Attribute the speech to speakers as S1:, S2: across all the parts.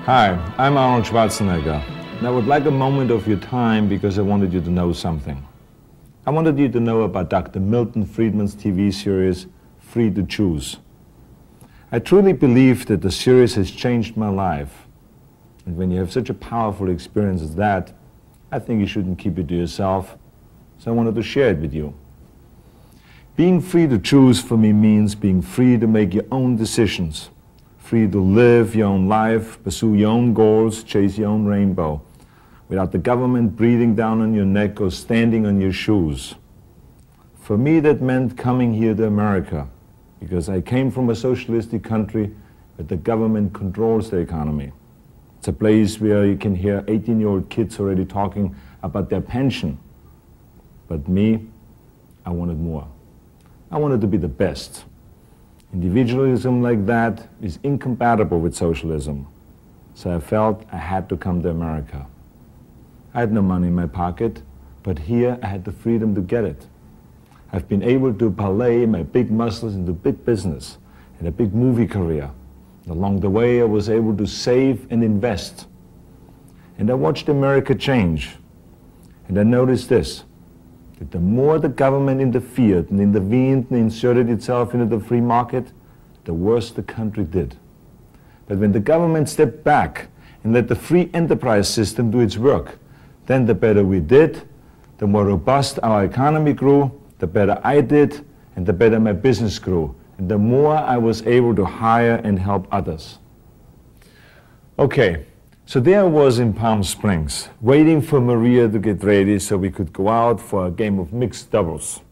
S1: Hi, I'm Arnold Schwarzenegger, and I would like a moment of your time because I wanted you to know something. I wanted you to know about Dr. Milton Friedman's TV series, Free to Choose. I truly believe that the series has changed my life. And when you have such a powerful experience as that, I think you shouldn't keep it to yourself. So I wanted to share it with you. Being free to choose for me means being free to make your own decisions. Free to live your own life, pursue your own goals, chase your own rainbow, without the government breathing down on your neck or standing on your shoes. For me, that meant coming here to America, because I came from a socialistic country where the government controls the economy. It's a place where you can hear 18-year-old kids already talking about their pension. But me, I wanted more. I wanted to be the best. Individualism like that is incompatible with socialism. So I felt I had to come to America. I had no money in my pocket, but here I had the freedom to get it. I've been able to parlay my big muscles into big business and a big movie career. And along the way, I was able to save and invest. And I watched America change. And I noticed this, that the more the government interfered and intervened and inserted itself into the free market, the worse the country did. But when the government stepped back and let the free enterprise system do its work, then the better we did, the more robust our economy grew, the better I did, and the better my business grew, and the more I was able to hire and help others. Okay. So there I was in Palm Springs, waiting for Maria to get ready so we could go out for a game of mixed doubles.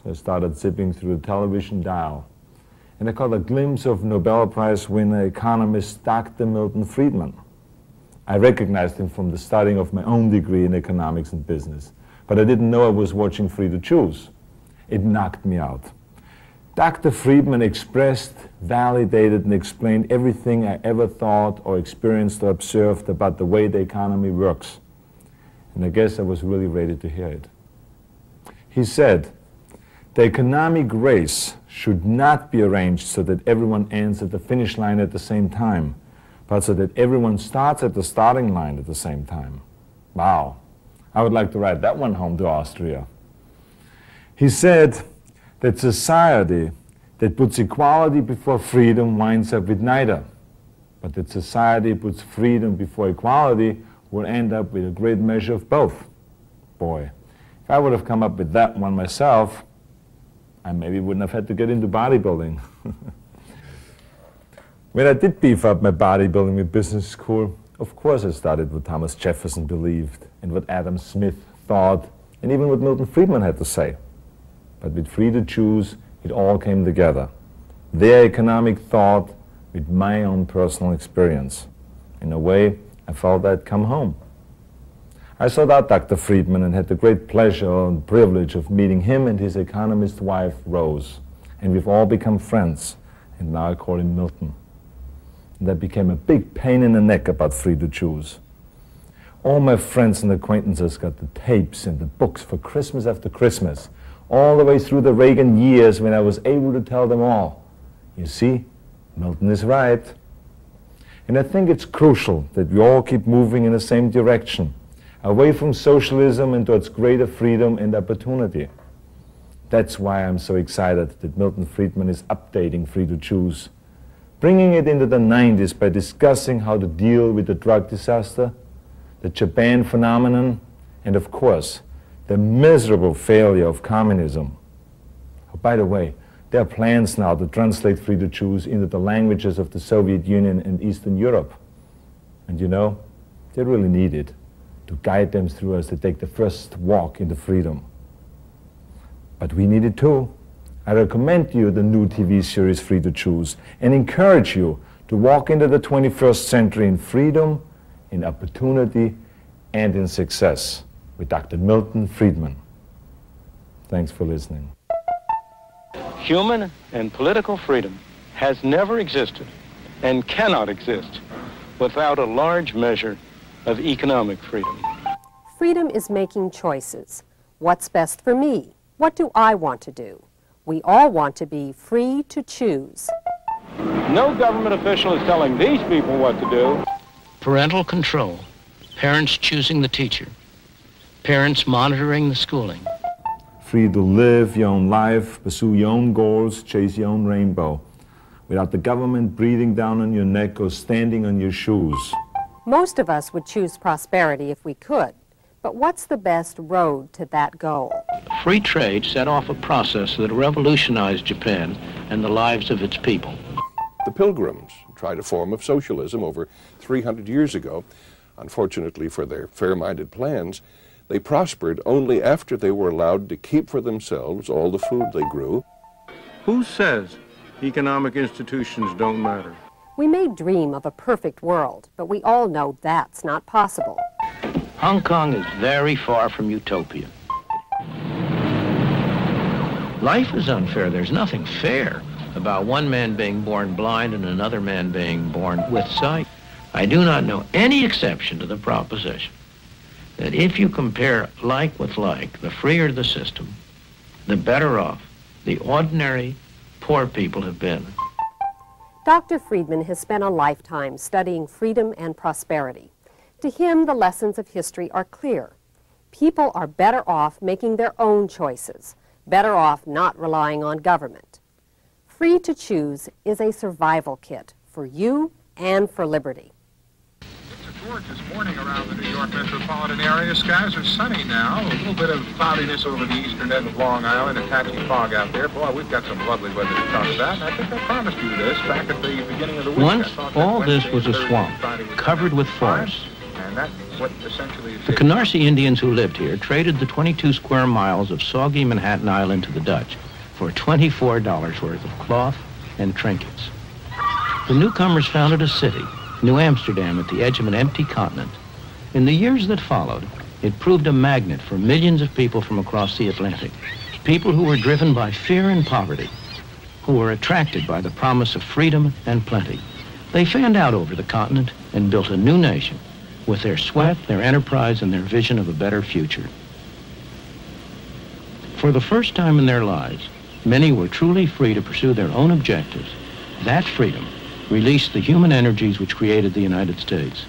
S1: I started zipping through the television dial, and I caught a glimpse of Nobel Prize winner economist Dr. Milton Friedman. I recognized him from the studying of my own degree in economics and business, but I didn't know I was watching Free to Choose. It knocked me out. Dr. Friedman expressed, validated, and explained everything I ever thought or experienced or observed about the way the economy works. And I guess I was really ready to hear it. He said, the economic race should not be arranged so that everyone ends at the finish line at the same time, but so that everyone starts at the starting line at the same time. Wow, I would like to write that one home to Austria. He said, that society that puts equality before freedom winds up with neither. But that society puts freedom before equality will end up with a great measure of both. Boy, if I would have come up with that one myself, I maybe wouldn't have had to get into bodybuilding. When I did beef up my bodybuilding with business school, of course I studied what Thomas Jefferson believed and what Adam Smith thought and even what Milton Friedman had to say. But with Free to Choose, it all came together. Their economic thought with my own personal experience. In a way, I felt I'd come home. I sought out Dr. Friedman and had the great pleasure and privilege of meeting him and his economist wife, Rose. And we've all become friends, and now I call him Milton. And that became a big pain in the neck about Free to Choose. All my friends and acquaintances got the tapes and the books for Christmas after Christmas, all the way through the Reagan years when I was able to tell them all, you see, Milton is right. And I think it's crucial that we all keep moving in the same direction, away from socialism and towards greater freedom and opportunity. That's why I'm so excited that Milton Friedman is updating Free to Choose, bringing it into the 90s by discussing how to deal with the drug disaster, the Japan phenomenon, and of course, the miserable failure of communism. Oh, by the way, there are plans now to translate Free to Choose into the languages of the Soviet Union and Eastern Europe. And you know, they really need it to guide them through as they take the first walk into freedom. But we need it too. I recommend you the new TV series Free to Choose and encourage you to walk into the 21st century in freedom, in opportunity, and in success. With Dr. Milton Friedman. Thanks for listening.
S2: Human and political freedom has never existed and cannot exist without a large measure of economic freedom.
S3: Freedom is making choices. What's best for me? What do I want to do? We all want to be free to choose.
S2: No government official is telling these people what to do.
S4: Parental control, parents choosing the teacher, parents monitoring the schooling.
S1: Free to live your own life, pursue your own goals, chase your own rainbow, without the government breathing down on your neck or standing on your shoes.
S3: Most of us would choose prosperity if we could, but what's the best road to that goal?
S4: Free trade set off a process that revolutionized Japan and the lives of its people.
S5: The Pilgrims tried a form of socialism over 300 years ago. Unfortunately for their fair-minded plans, they prospered only after they were allowed to keep for themselves all the food they grew.
S2: Who says economic institutions don't matter?
S3: We may dream of a perfect world, but we all know that's not possible.
S4: Hong Kong is very far from utopia. Life is unfair. There's nothing fair about one man being born blind and another man being born with sight. I do not know any exception to the proposition that if you compare like with like, the freer the system, the better off the ordinary poor people have been.
S3: Dr. Friedman has spent a lifetime studying freedom and prosperity. To him, the lessons of history are clear. People are better off making their own choices, better off not relying on government. Free to choose is a survival kit for you and for liberty.
S6: It's a gorgeous morning around the New York metropolitan area. Skies are sunny now. A little bit of cloudiness over the eastern end of Long Island, a patchy fog out there. Boy, we've got some lovely weather to talk about, and I think I promised you this back at the beginning of the week.
S4: Once, all this was a swamp, covered with forests.
S6: And that's what essentially is
S4: The Canarsie Indians who lived here traded the 22 square miles of soggy Manhattan Island to the Dutch for $24 worth of cloth and trinkets. The newcomers founded a city, New Amsterdam, at the edge of an empty continent. In the years that followed, it proved a magnet for millions of people from across the Atlantic, people who were driven by fear and poverty, who were attracted by the promise of freedom and plenty. They fanned out over the continent and built a new nation with their sweat, their enterprise, and their vision of a better future. For the first time in their lives, many were truly free to pursue their own objectives. That freedom released the human energies which created the United States.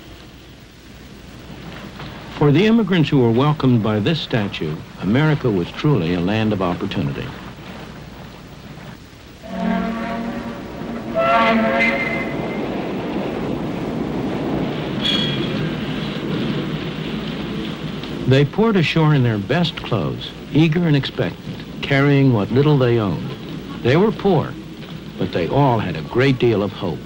S4: For the immigrants who were welcomed by this statue, America was truly a land of opportunity. They poured ashore in their best clothes, eager and expectant, carrying what little they owned. They were poor, but they all had a great deal of hope.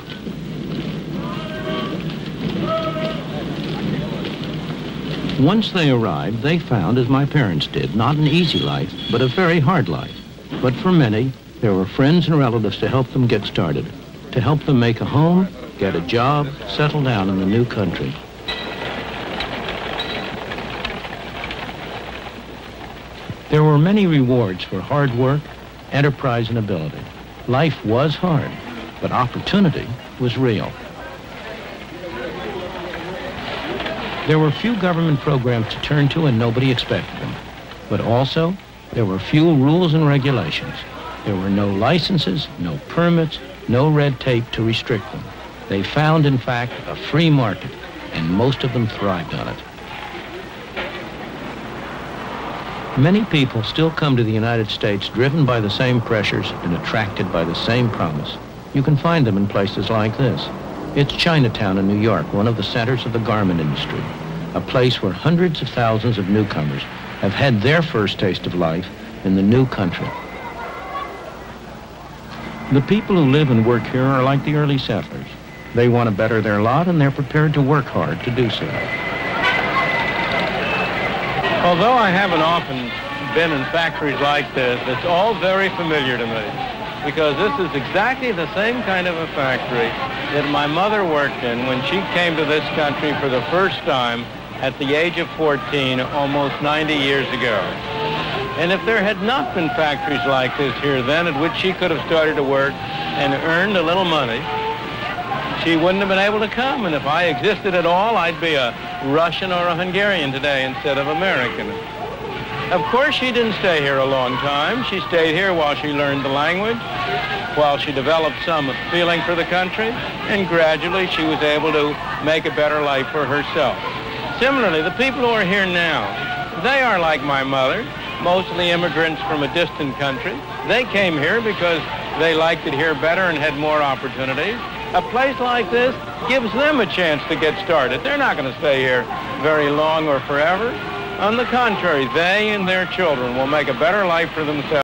S4: Once they arrived, they found, as my parents did, not an easy life, but a very hard life. But for many, there were friends and relatives to help them get started, to help them make a home, get a job, settle down in the new country. There were many rewards for hard work, enterprise, and ability. Life was hard, but opportunity was real. There were few government programs to turn to, and nobody expected them. But also, there were few rules and regulations. There were no licenses, no permits, no red tape to restrict them. They found, in fact, a free market, and most of them thrived on it. Many people still come to the United States driven by the same pressures and attracted by the same promise. You can find them in places like this. It's Chinatown in New York, one of the centers of the garment industry, a place where hundreds of thousands of newcomers have had their first taste of life in the new country. The people who live and work here are like the early settlers. They want to better their lot, and they're prepared to work hard to do so.
S2: Although I haven't often been in factories like this, it's all very familiar to me, because this is exactly the same kind of a factory that my mother worked in when she came to this country for the first time at the age of 14, almost 90 years ago. And if there had not been factories like this here then, at which she could have started to work and earned a little money, she wouldn't have been able to come. And if I existed at all, I'd be a Russian or a Hungarian today instead of American. Of course, she didn't stay here a long time. She stayed here while she learned the language. while she developed some feeling for the country, and gradually she was able to make a better life for herself. Similarly, the people who are here now, they are like my mother, mostly immigrants from a distant country. They came here because they liked it here better and had more opportunities. A place like this gives them a chance to get started. They're not going to stay here very long or forever. On the contrary, they and their children will make a better life for themselves.